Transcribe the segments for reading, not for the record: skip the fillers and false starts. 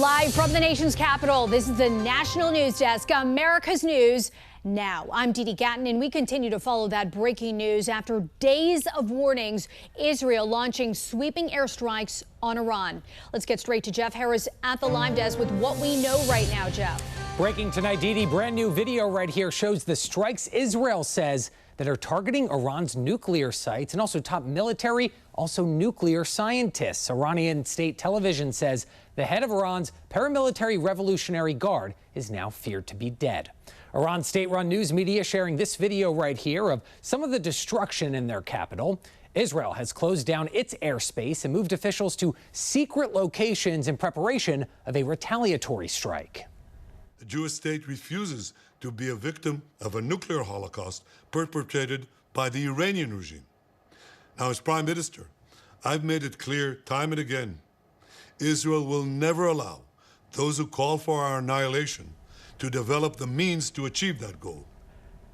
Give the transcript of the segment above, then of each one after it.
Live from the nation's capital, this is the National News Desk, America's News Now. I'm Dee Gatton, and we continue to follow that breaking news after days of warnings. Israel launching sweeping airstrikes on Iran. Let's get straight to Jeff Harris at the Live Desk with what we know right now, Jeff. Breaking tonight, Dee, brand new video right here shows the strikes Israel says that are targeting Iran's nuclear sites and also top military, also nuclear scientists. Iranian state television says the head of Iran's paramilitary Revolutionary Guard is now feared to be dead. Iran's state-run news media sharing this video right here of some of the destruction in their capital. Israel has closed down its airspace and moved officials to secret locations in preparation of a retaliatory strike. The Jewish state refuses to be a victim of a nuclear holocaust perpetrated by the Iranian regime. Now, as Prime Minister, I've made it clear time and again, Israel will never allow those who call for our annihilation to develop the means to achieve that goal.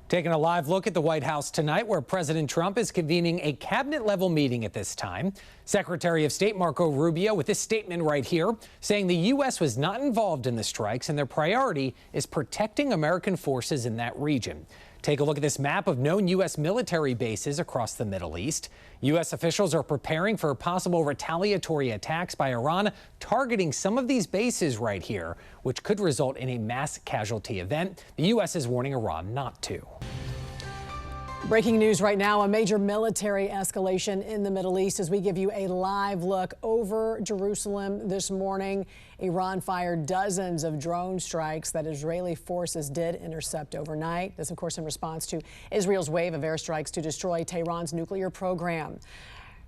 Taking a live look at the White House tonight, where President Trump is convening a cabinet-level meeting at this time. Secretary of State Marco Rubio with this statement right here, saying the U.S. was not involved in the strikes and their priority is protecting American forces in that region. Take a look at this map of known U.S. military bases across the Middle East. U.S. officials are preparing for possible retaliatory attacks by Iran, targeting some of these bases right here, which could result in a mass casualty event. The U.S. is warning Iran not to. Breaking news right now, a major military escalation in the Middle East as we give you a live look over Jerusalem this morning. Iran fired dozens of drone strikes that Israeli forces did intercept overnight. This, of course, in response to Israel's wave of airstrikes to destroy Tehran's nuclear program.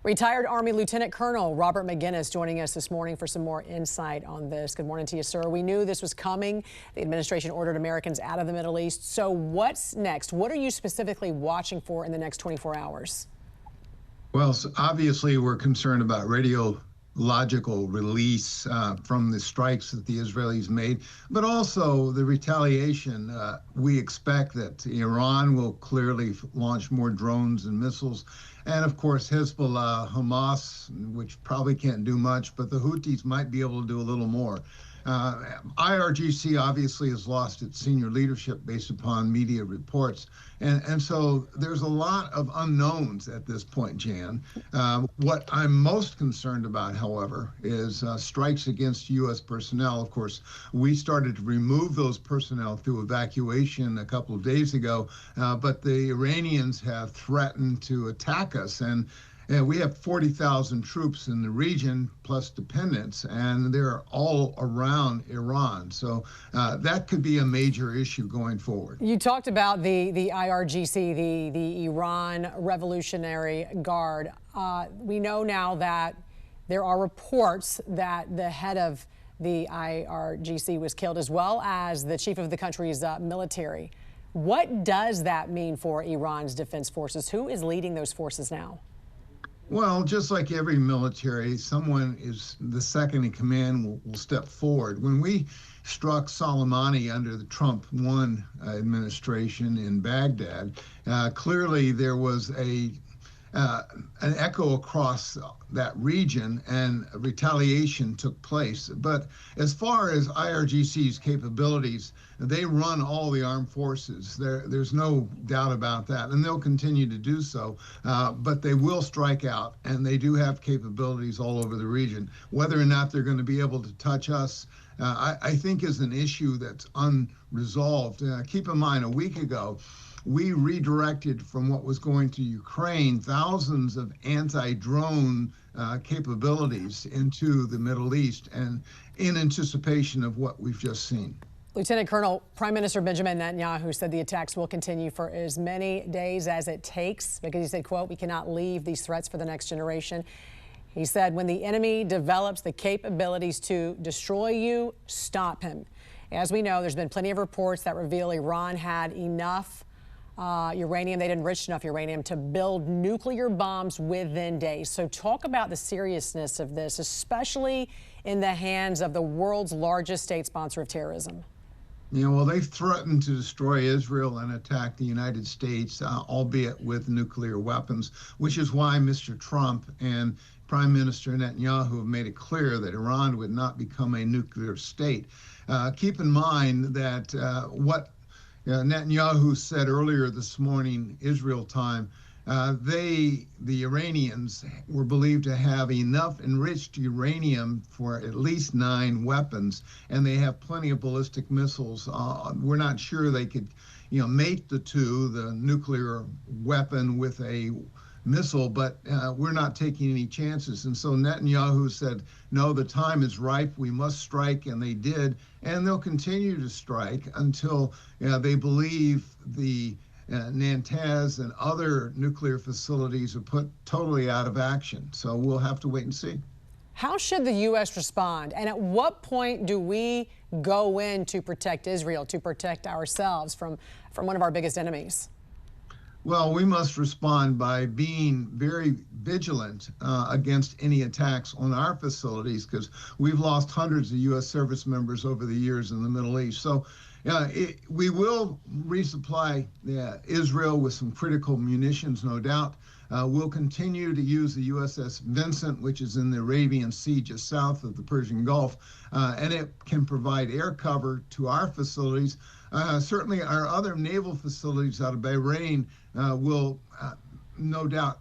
Retired Army Lieutenant Colonel Robert McGinnis joining us this morning for some more insight on this. Good morning to you, sir. We knew this was coming. The administration ordered Americans out of the Middle East. So what's next? What are you specifically watching for in the next 24 hours? Well, so obviously we're concerned about radiological release from the strikes that the Israelis made, but also the retaliation. We expect that Iran will clearly launch more drones and missiles. And of course, Hezbollah, Hamas, which probably can't do much, but the Houthis might be able to do a little more. IRGC obviously has lost its senior leadership based upon media reports. And so there's a lot of unknowns at this point, Jan. What I'm most concerned about, however, is strikes against U.S. personnel. Of course, we started to remove those personnel through evacuation a couple of days ago, but the Iranians have threatened to attack us. And we have 40,000 troops in the region, plus dependents, and they're all around Iran. So that could be a major issue going forward. You talked about the IRGC, the Iran Revolutionary Guard. We know now that there are reports that the head of the IRGC was killed, as well as the chief of the country's military. What does that mean for Iran's defense forces? Who is leading those forces now? Well, just like every military, someone is the second in command will step forward. When we struck Soleimani under the Trump 1 administration in Baghdad, clearly there was an echo across that region and retaliation took place. But as far as IRGC's capabilities, they run all the armed forces. There's no doubt about that, and they'll continue to do so. But they will strike out, and they do have capabilities all over the region. Whether or not they're going to be able to touch us, I think is an issue that's unresolved. Keep in mind, a week ago, we redirected from what was going to Ukraine thousands of anti-drone capabilities into the Middle East, and in anticipation of what we've just seen. Lieutenant Colonel, Prime Minister Benjamin Netanyahu said the attacks will continue for as many days as it takes, because he said, quote, "We cannot leave these threats for the next generation." He said, "When the enemy develops the capabilities to destroy you, stop him." As we know, there's been plenty of reports that reveal Iran had enough uranium, they'd enriched enough uranium to build nuclear bombs within days. So talk about the seriousness of this, especially in the hands of the world's largest state sponsor of terrorism. You know, well, they've threatened to destroy Israel and attack the United States, albeit with nuclear weapons, which is why Mr. Trump and Prime Minister Netanyahu have made it clear that Iran would not become a nuclear state. Keep in mind that what Netanyahu said earlier this morning, Israel time, the Iranians were believed to have enough enriched uranium for at least 9 weapons, and they have plenty of ballistic missiles. We're not sure they could, mate the two, the nuclear weapon with a missile, but we're not taking any chances. And so Netanyahu said, no, the time is ripe, we must strike, and they did, and they'll continue to strike until they believe the Natanz and other nuclear facilities are put totally out of action. So we'll have to wait and see. How should the U.S. respond? And at what point do we go in to protect Israel, to protect ourselves from one of our biggest enemies? Well, we must respond by being very vigilant against any attacks on our facilities, because we've lost hundreds of U.S. service members over the years in the Middle East. So we will resupply Israel with some critical munitions, no doubt. We'll continue to use the USS Vincent, which is in the Arabian Sea just south of the Persian Gulf, and it can provide air cover to our facilities. Certainly our other naval facilities out of Bahrain will no doubt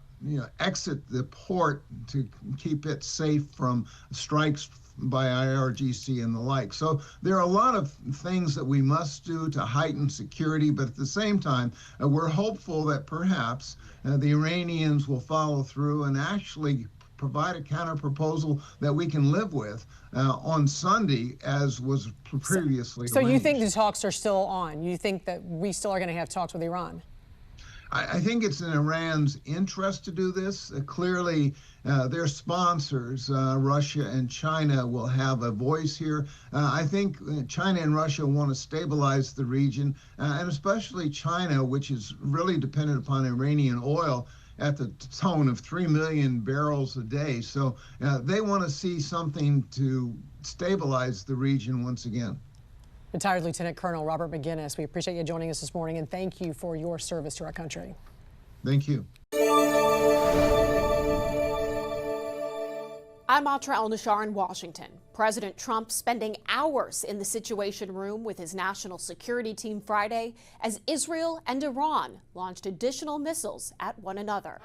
exit the port to keep it safe from strikes by IRGC and the like. So there are a lot of things that we must do to heighten security, but at the same time, we're hopeful that perhaps the Iranians will follow through and actually provide a counter-proposal that we can live with on Sunday, as was previously So arranged. you think the talks are still on? You think that we still are going to have talks with Iran? I think it's in Iran's interest to do this. Clearly, their sponsors, Russia and China, will have a voice here. I think China and Russia want to stabilize the region, and especially China, which is really dependent upon Iranian oil at the tone of 3 million barrels a day. So they want to see something to stabilize the region once again. Retired Lieutenant Colonel Robert McGinnis, we appreciate you joining us this morning, and thank you for your service to our country. Thank you. I'm Atra El-Nashar in Washington. President Trump spending hours in the Situation Room with his national security team Friday as Israel and Iran launched additional missiles at one another.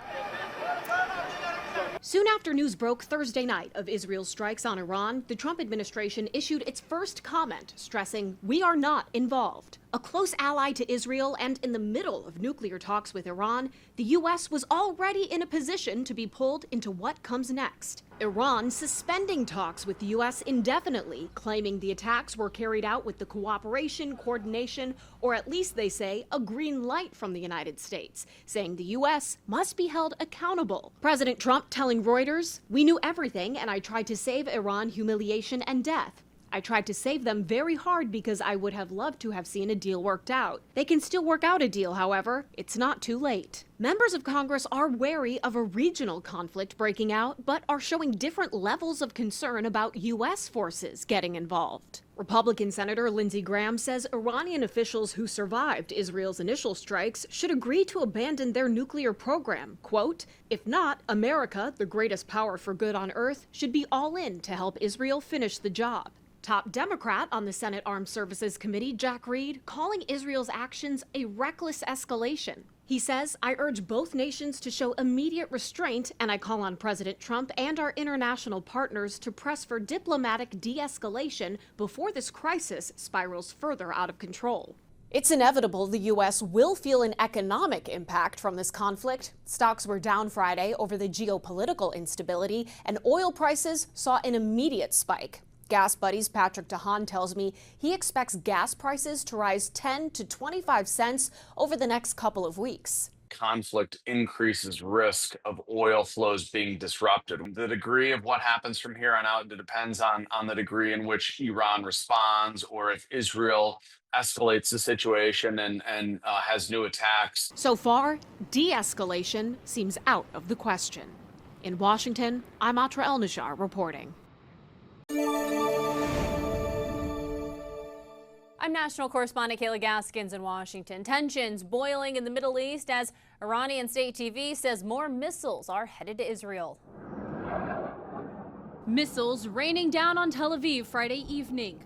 Soon after news broke Thursday night of Israel's strikes on Iran, the Trump administration issued its first comment stressing, "We are not involved." A close ally to Israel and in the middle of nuclear talks with Iran, the U.S. was already in a position to be pulled into what comes next. Iran suspending talks with the U.S. indefinitely, claiming the attacks were carried out with the cooperation, coordination, or at least they say a green light from the United States, saying the U.S. must be held accountable. President Trump telling Reuters, "We knew everything and I tried to save Iran humiliation and death. I tried to save them very hard because I would have loved to have seen a deal worked out. They can still work out a deal, however. It's not too late." Members of Congress are wary of a regional conflict breaking out, but are showing different levels of concern about U.S. forces getting involved. Republican Senator Lindsey Graham says Iranian officials who survived Israel's initial strikes should agree to abandon their nuclear program. Quote, "If not, America, the greatest power for good on earth, should be all in to help Israel finish the job." Top Democrat on the Senate Armed Services Committee, Jack Reed, calling Israel's actions a reckless escalation. He says, "I urge both nations to show immediate restraint, and I call on President Trump and our international partners to press for diplomatic de-escalation before this crisis spirals further out of control." It's inevitable the U.S. will feel an economic impact from this conflict. Stocks were down Friday over the geopolitical instability, and oil prices saw an immediate spike. Gas Buddy's Patrick DeHaan tells me he expects gas prices to rise 10 to 25 cents over the next couple of weeks. Conflict increases risk of oil flows being disrupted. The degree of what happens from here on out depends on the degree in which Iran responds, or if Israel escalates the situation and has new attacks. So far, de-escalation seems out of the question. In Washington, I'm Atra El-Nashar reporting. I'm national correspondent Kayla Gaskins in Washington. Tensions boiling in the Middle East as Iranian state TV says more missiles are headed to Israel. Missiles raining down on Tel Aviv Friday evening.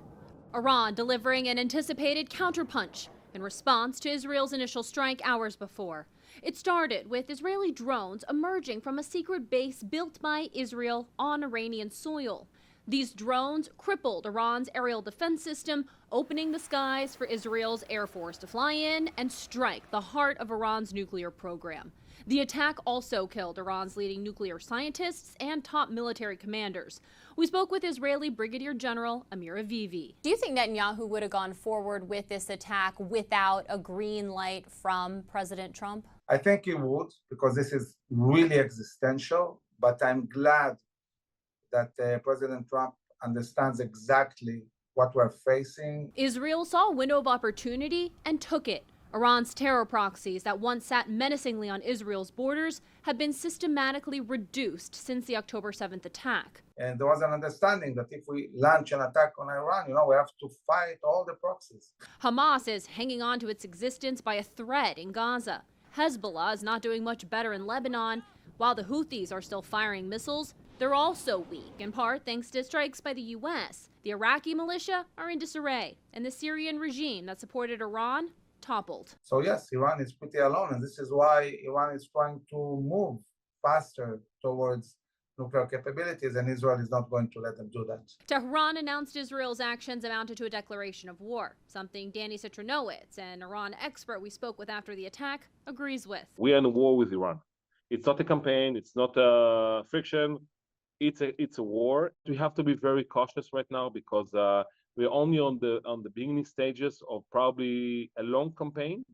Iran delivering an anticipated counterpunch in response to Israel's initial strike hours before. It started with Israeli drones emerging from a secret base built by Israel on Iranian soil. These drones crippled Iran's aerial defense system, opening the skies for Israel's Air Force to fly in and strike the heart of Iran's nuclear program. The attack also killed Iran's leading nuclear scientists and top military commanders. We spoke with Israeli Brigadier General Amir Avivi. Do you think Netanyahu would have gone forward with this attack without a green light from President Trump? I think he would, because this is really existential, but I'm glad that President Trump understands exactly what we're facing. Israel saw a window of opportunity and took it. Iran's terror proxies that once sat menacingly on Israel's borders have been systematically reduced since the October 7th attack. And there was an understanding that if we launch an attack on Iran, we have to fight all the proxies. Hamas is hanging on to its existence by a thread in Gaza. Hezbollah is not doing much better in Lebanon. While the Houthis are still firing missiles, they're also weak, in part thanks to strikes by the U.S. The Iraqi militia are in disarray, and the Syrian regime that supported Iran toppled. So yes, Iran is pretty alone, and this is why Iran is trying to move faster towards nuclear capabilities, and Israel is not going to let them do that. Tehran announced Israel's actions amounted to a declaration of war, something Danny Citronowitz, an Iran expert we spoke with after the attack, agrees with. We are in a war with Iran. It's not a campaign, it's not a fiction, it's a war. We have to be very cautious right now because we're only on the beginning stages of probably a long campaign.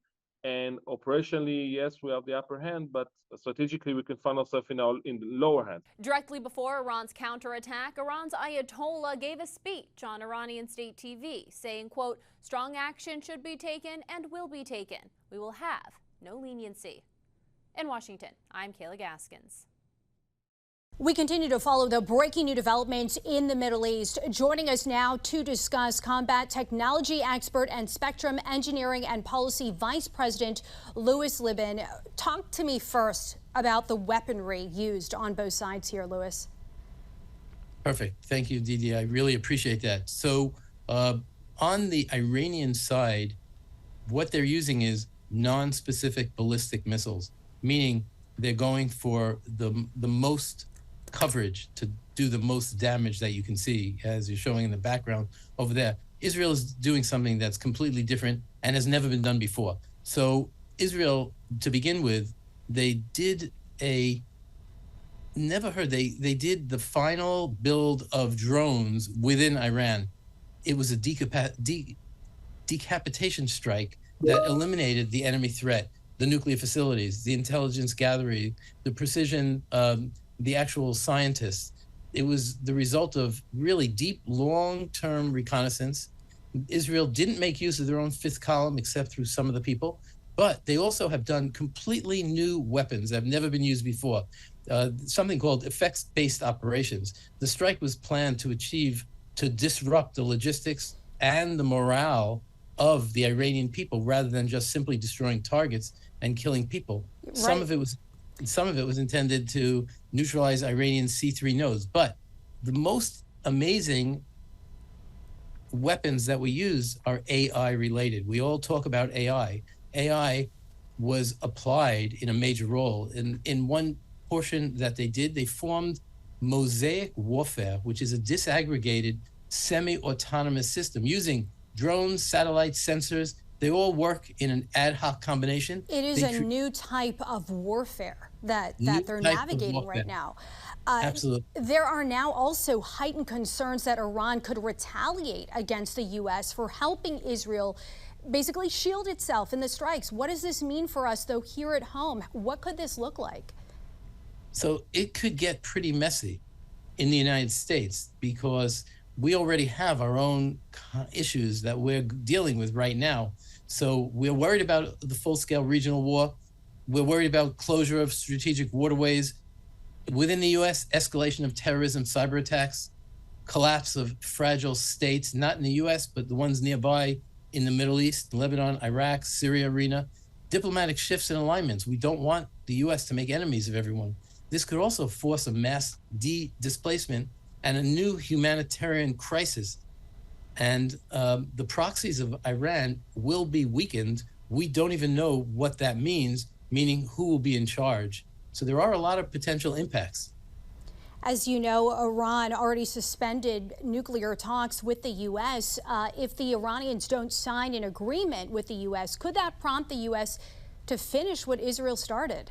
And operationally, yes, we have the upper hand, but strategically, we can find ourselves in the lower hand. Directly before Iran's counterattack, Iran's Ayatollah gave a speech on Iranian state TV, saying, quote, "Strong action should be taken and will be taken. We will have no leniency." In Washington, I'm Kayla Gaskins. We continue to follow the breaking new developments in the Middle East. Joining us now to discuss, combat technology expert and spectrum engineering and policy vice president Louis Libin. Talk to me first about the weaponry used on both sides here, Louis. Perfect. Thank you, Didi. I really appreciate that. So on the Iranian side, what they're using is non-specific ballistic missiles, meaning they're going for the most coverage to do the most damage that you can see, as you're showing in the background over there. Israel is doing something that's completely different and has never been done before. So Israel, to begin with, they did they did the final build of drones within Iran. It was a decapitation strike that eliminated the enemy threat, the nuclear facilities, the intelligence gathering, the precision, the actual scientists. It was the result of really deep, long-term reconnaissance. Israel didn't make use of their own fifth column except through some of the people, but they also have done completely new weapons that have never been used before, something called effects-based operations. The strike was planned to disrupt the logistics and the morale of the Iranian people rather than just simply destroying targets and killing people. Right. Some of it was intended to neutralize Iranian C-3 nodes. But the most amazing weapons that we use are AI related. We all talk about AI. AI was applied in a major role. In one portion that they did, they formed mosaic warfare, which is a disaggregated semi-autonomous system using drones, satellites, sensors. They all work in an ad hoc combination. It is a new type of warfare that they're navigating right now. Absolutely. There are now also heightened concerns that Iran could retaliate against the U.S. for helping Israel basically shield itself in the strikes. What does this mean for us, though, here at home? What could this look like? So it could get pretty messy in the United States because we already have our own issues that we're dealing with right now. So we're worried about the full-scale regional war. We're worried about closure of strategic waterways. Within the U.S., escalation of terrorism, cyber attacks, collapse of fragile states, not in the U.S., but the ones nearby in the Middle East, Lebanon, Iraq, Syria arena, diplomatic shifts and alignments. We don't want the U.S. to make enemies of everyone. This could also force a mass displacement and a new humanitarian crisis. And the proxies of Iran will be weakened. We don't even know what that means, meaning who will be in charge. So there are a lot of potential impacts. As you know, Iran already suspended nuclear talks with the U.S. If the Iranians don't sign an agreement with the U.S., could that prompt the U.S. to finish what Israel started?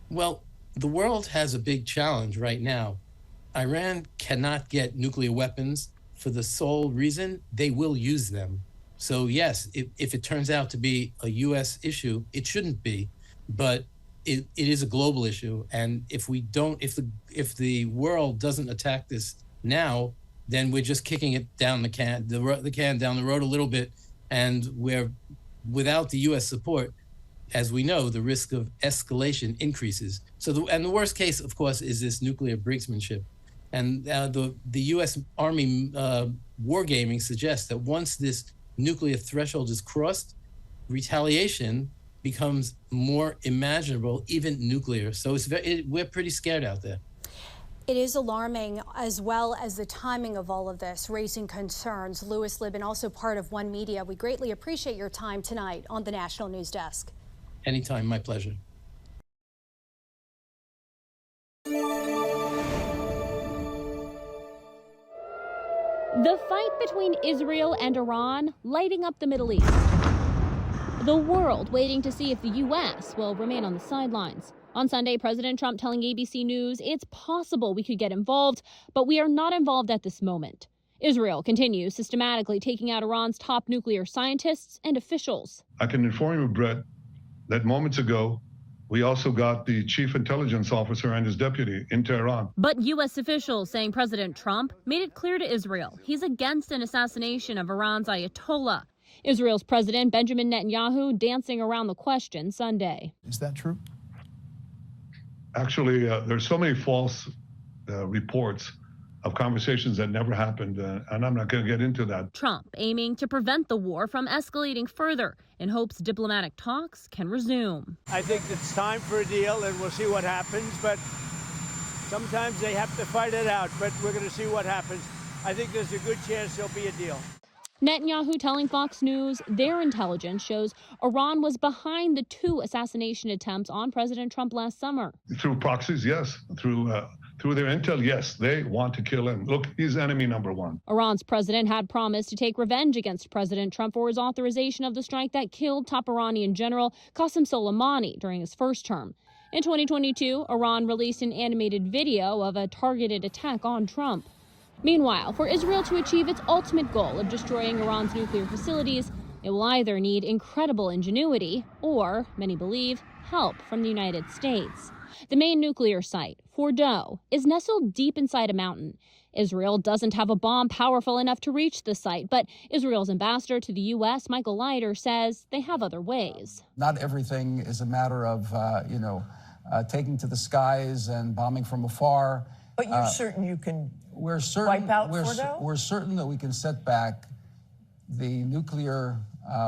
Well, the world has a big challenge right now. Iran cannot get nuclear weapons for the sole reason they will use them. So yes, if it turns out to be a U.S. issue, it shouldn't be, but it is a global issue. And if the world doesn't attack this now, then we're just kicking it down the can down the road a little bit. And without the U.S. support, as we know, the risk of escalation increases. So the worst case, of course, is this nuclear brinksmanship. And the U.S. Army wargaming suggests that once this nuclear threshold is crossed, retaliation becomes more imaginable, even nuclear. So we're pretty scared out there. It is alarming, as well as the timing of all of this, raising concerns. Louis Libin, also part of One Media. We greatly appreciate your time tonight on the National News Desk. Anytime, my pleasure. The fight between Israel and Iran lighting up the Middle East. The world waiting to see if the U.S. will remain on the sidelines. On Sunday, President Trump telling ABC News it's possible we could get involved, but we are not involved at this moment. Israel continues systematically taking out Iran's top nuclear scientists and officials. I can inform you, Brett, that moments ago, we also got the chief intelligence officer and his deputy in Tehran. But U.S. officials saying President Trump made it clear to Israel he's against an assassination of Iran's Ayatollah. Israel's President Benjamin Netanyahu dancing around the question Sunday. Is that true? Actually, there's so many false reports of conversations that never happened, and I'm not going to get into that. Trump aiming to prevent the war from escalating further in hopes diplomatic talks can resume. I think it's time for a deal, and we'll see what happens, but sometimes they have to fight it out, but we're going to see what happens. I think there's a good chance there'll be a deal. Netanyahu telling Fox News their intelligence shows Iran was behind the 2 assassination attempts on President Trump last summer. Through proxies, yes. Through their intel, yes. They want to kill him. Look, he's enemy number 1. Iran's president had promised to take revenge against President Trump for his authorization of the strike that killed top Iranian general Qasem Soleimani during his first term. In 2022, Iran released an animated video of a targeted attack on Trump. Meanwhile, for Israel to achieve its ultimate goal of destroying Iran's nuclear facilities, it will either need incredible ingenuity or, many believe, help from the United States. The main nuclear site, Fordow, is nestled deep inside a mountain. Israel doesn't have a bomb powerful enough to reach the site, but Israel's ambassador to the U.S., Michael Leiter, says they have other ways. Not everything is a matter of, taking to the skies and bombing from afar. But you're certain you can wipe out Fordow? We're certain that we can set back the nuclear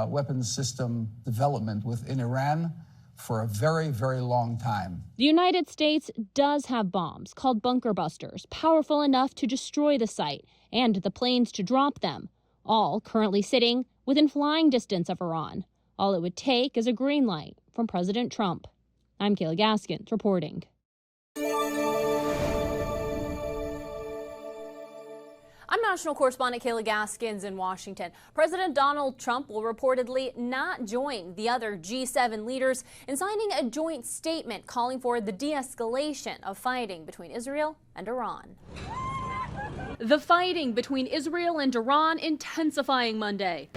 weapons system development within Iran for a very, very long time. The United States does have bombs called bunker busters, powerful enough to destroy the site and the planes to drop them, all currently sitting within flying distance of Iran. All it would take is a green light from President Trump. I'm Kayla Gaskins reporting. I'm national correspondent Kayla Gaskins in Washington. President Donald Trump will reportedly not join the other G7 leaders in signing a joint statement calling for the de-escalation of fighting between Israel and Iran. The fighting between Israel and Iran intensifying Monday.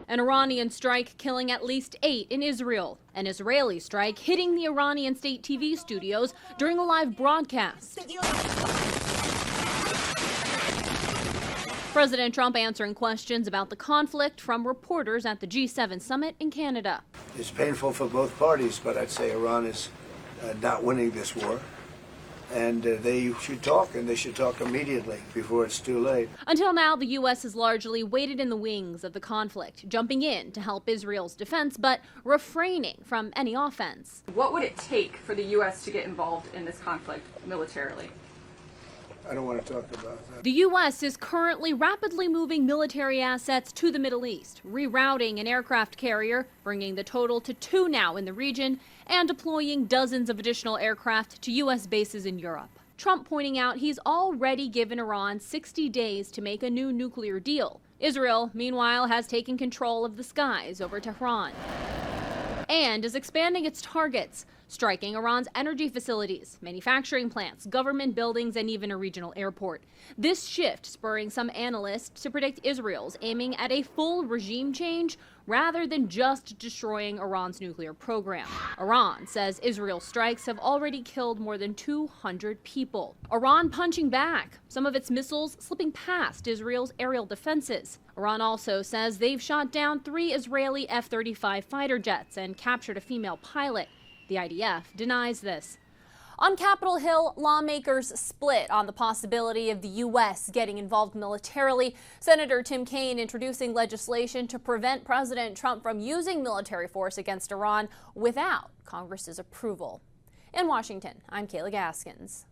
An Iranian strike killing at least 8 in Israel. An Israeli strike hitting the Iranian state TV studios during a live broadcast. President Trump answering questions about the conflict from reporters at the G7 summit in Canada. It's painful for both parties, but I'd say Iran is not winning this war. And they should talk, and they should talk immediately before it's too late. Until now, the U.S. has largely waited in the wings of the conflict, jumping in to help Israel's defense, but refraining from any offense. What would it take for the U.S. to get involved in this conflict militarily? I don't want to talk about that. The U.S. is currently rapidly moving military assets to the Middle East, rerouting an aircraft carrier, bringing the total to 2 now in the region, and deploying dozens of additional aircraft to U.S. bases in Europe. Trump pointing out he's already given Iran 60 days to make a new nuclear deal. Israel, meanwhile, has taken control of the skies over Tehran and is expanding its targets, striking Iran's energy facilities, manufacturing plants, government buildings, and even a regional airport. This shift spurring some analysts to predict Israel's aiming at a full regime change rather than just destroying Iran's nuclear program. Iran says Israel's strikes have already killed more than 200 people. Iran punching back, some of its missiles slipping past Israel's aerial defenses. Iran also says they've shot down 3 Israeli F-35 fighter jets and captured a female pilot. The IDF denies this. On Capitol Hill, lawmakers split on the possibility of the U.S. getting involved militarily. Senator Tim Kaine introducing legislation to prevent President Trump from using military force against Iran without Congress's approval. In Washington, I'm Kayla Gaskins.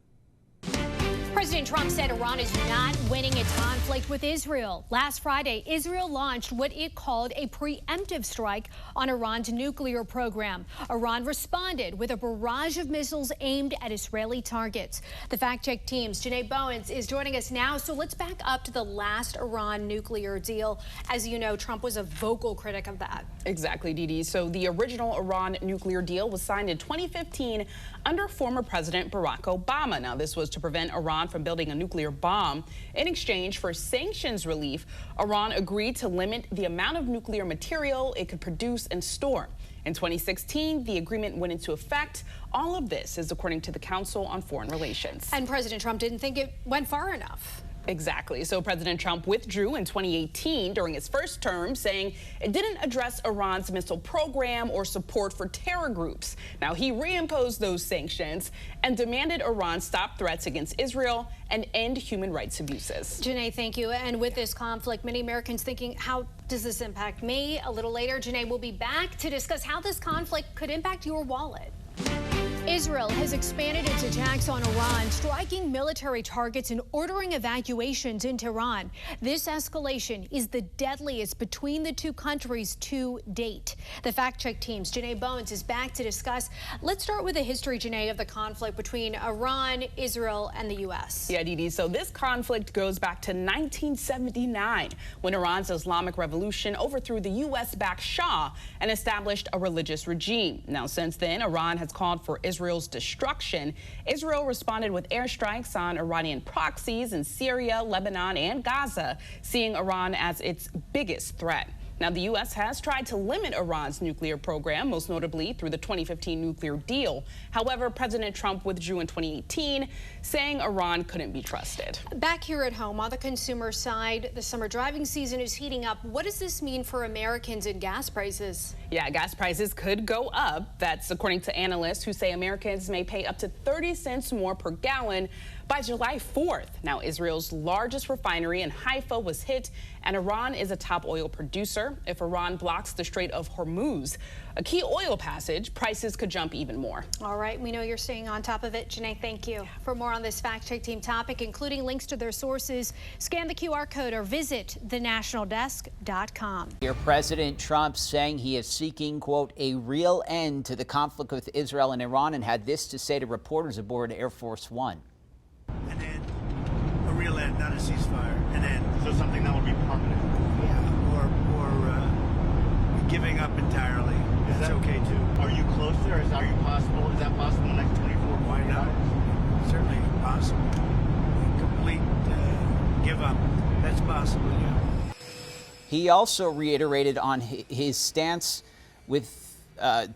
President Trump said Iran is not winning its conflict with Israel. Last Friday, Israel launched what it called a preemptive strike on Iran's nuclear program. Iran responded with a barrage of missiles aimed at Israeli targets. The fact-check team's Janae Bowens is joining us now. So let's back up to the last Iran nuclear deal. As you know, Trump was a vocal critic of that. Exactly, Dee Dee. So the original Iran nuclear deal was signed in 2015 under former President Barack Obama. Now, this was to prevent Iran from building a nuclear bomb. In exchange for sanctions relief, Iran agreed to limit the amount of nuclear material it could produce and store. In 2016, the agreement went into effect. All of this is according to the Council on Foreign Relations. And President Trump didn't think it went far enough. Exactly. So President Trump withdrew in 2018 during his first term, saying it didn't address Iran's missile program or support for terror groups. Now, he reimposed those sanctions and demanded Iran stop threats against Israel and end human rights abuses. Janae, thank you. And with this conflict, many Americans thinking, how does this impact me? A little later, Janae will be back to discuss how this conflict could impact your wallet. Israel has expanded its attacks on Iran, striking military targets and ordering evacuations into Iran. This escalation is the deadliest between the two countries to date. The fact-check team's Janae Bowens is back to discuss. Let's start with the history, Janae, of the conflict between Iran, Israel, and the U.S. Yeah, Dee Dee. So this conflict goes back to 1979, when Iran's Islamic Revolution overthrew the U.S.-backed Shah and established a religious regime. Now, since then, Iran has called for Israel's destruction. Israel responded with airstrikes on Iranian proxies in Syria, Lebanon, and Gaza, seeing Iran as its biggest threat. Now, the U.S. has tried to limit Iran's nuclear program, most notably through the 2015 nuclear deal. However, President Trump withdrew in 2018, saying Iran couldn't be trusted. Back here at home, on the consumer side, the summer driving season is heating up. What does this mean for Americans and gas prices? Yeah, gas prices could go up. That's according to analysts who say Americans may pay up to 30 cents more per gallon by July 4th. Now, Israel's largest refinery in Haifa was hit, and Iran is a top oil producer. If Iran blocks the Strait of Hormuz, a key oil passage, prices could jump even more. All right, we know you're staying on top of it. Janae, thank you. For more on this fact-check team topic, including links to their sources, scan the QR code or visit thenationaldesk.com. Here, President Trump saying he is seeking, quote, a real end to the conflict with Israel and Iran, and had this to say to reporters aboard Air Force One. An end, a real end, not a ceasefire, an end. So something that would be permanent. Yeah, or giving up entirely. That's okay too. Are you close there? Is that possible? Is that possible in the next 24 Why not? Certainly possible. Complete give up. That's possible, yeah. He also reiterated on his stance with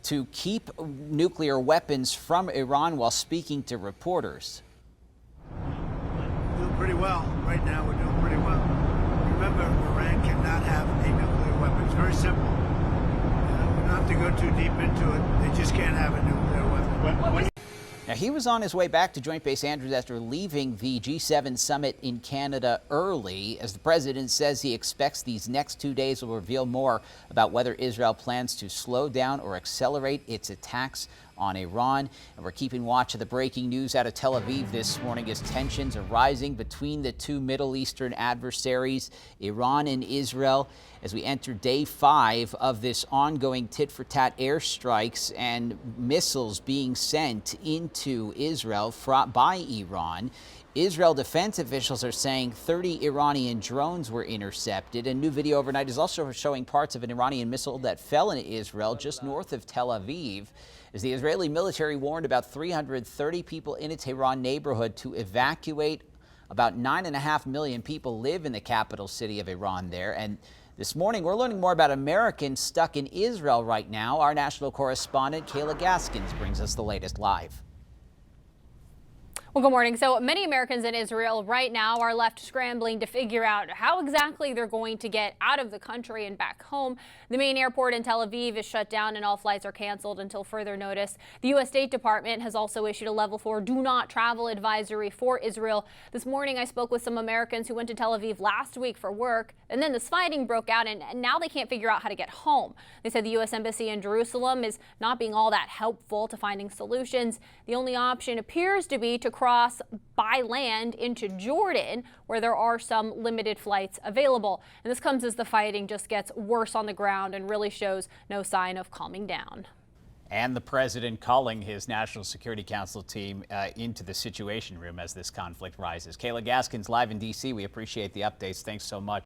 to keep nuclear weapons from Iran while speaking to reporters. Doing pretty well. Right now, we're doing pretty well. Remember, Iran cannot have a nuclear weapon. It's very simple. We don't have to go too deep into it. They just can't have a nuclear weapon. Now, he was on his way back to Joint Base Andrews after leaving the G7 summit in Canada early. As the president says, he expects these next 2 days will reveal more about whether Israel plans to slow down or accelerate its attacks on Iran. And we're keeping watch of the breaking news out of Tel Aviv this morning as tensions are rising between the two Middle Eastern adversaries, Iran and Israel, as we enter day 5 of this ongoing tit-for-tat airstrikes and missiles being sent into Israel by Iran. Israel defense officials are saying 30 Iranian drones were intercepted. A new video overnight is also showing parts of an Iranian missile that fell into Israel just north of Tel Aviv, as the Israeli military warned about 330 people in a Tehran neighborhood to evacuate. About 9.5 million people live in the capital city of Iran there. And this morning, we're learning more about Americans stuck in Israel right now. Our national correspondent, Kayla Gaskins, brings us the latest live. Well, good morning. So many Americans in Israel right now are left scrambling to figure out how exactly they're going to get out of the country and back home. The main airport in Tel Aviv is shut down and all flights are canceled until further notice. The U.S. State Department has also issued a level 4 do not travel advisory for Israel. This morning, I spoke with some Americans who went to Tel Aviv last week for work, and then this fighting broke out, and now they can't figure out how to get home. They said the U.S. Embassy in Jerusalem is not being all that helpful to finding solutions. The only option appears to be to cross by land into Jordan, where there are some limited flights available. And this comes as the fighting just gets worse on the ground and really shows no sign of calming down. And the president calling his National Security Council team into the Situation Room as this conflict rises. Kayla Gaskins live in D.C. We appreciate the updates. Thanks so much.